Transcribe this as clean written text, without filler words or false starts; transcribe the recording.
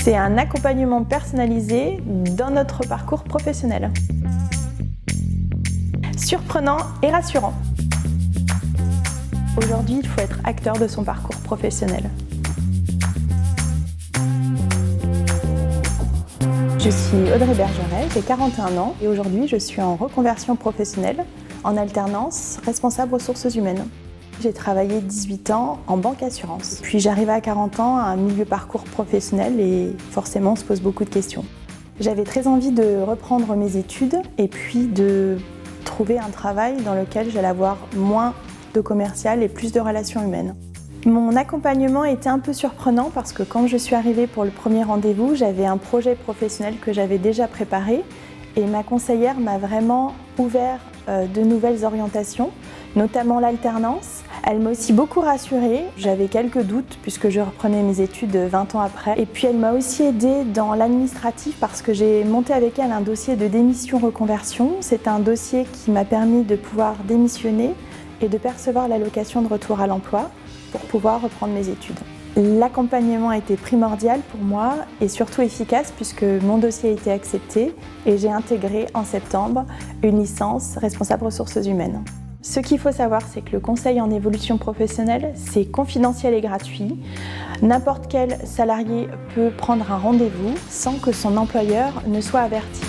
C'est un accompagnement personnalisé dans notre parcours professionnel. Surprenant et rassurant. Aujourd'hui, il faut être acteur de son parcours professionnel. Je suis Audrey Bergeret, j'ai 41 ans et aujourd'hui je suis en reconversion professionnelle, en alternance, responsable ressources humaines. J'ai travaillé 18 ans en banque assurance. Puis j'arrive à 40 ans à un milieu parcours professionnel et forcément on se pose beaucoup de questions. J'avais très envie de reprendre mes études et puis de trouver un travail dans lequel j'allais avoir moins de commercial et plus de relations humaines. Mon accompagnement était un peu surprenant parce que quand je suis arrivée pour le premier rendez-vous, j'avais un projet professionnel que j'avais déjà préparé et ma conseillère m'a vraiment ouvert de nouvelles orientations, notamment l'alternance. Elle m'a aussi beaucoup rassurée, j'avais quelques doutes puisque je reprenais mes études 20 ans après. Et puis elle m'a aussi aidée dans l'administratif parce que j'ai monté avec elle un dossier de démission-reconversion. C'est un dossier qui m'a permis de pouvoir démissionner et de percevoir l'allocation de retour à l'emploi pour pouvoir reprendre mes études. L'accompagnement a été primordial pour moi et surtout efficace puisque mon dossier a été accepté et j'ai intégré en septembre une licence responsable ressources humaines. Ce qu'il faut savoir, c'est que le conseil en évolution professionnelle, c'est confidentiel et gratuit. N'importe quel salarié peut prendre un rendez-vous sans que son employeur ne soit averti.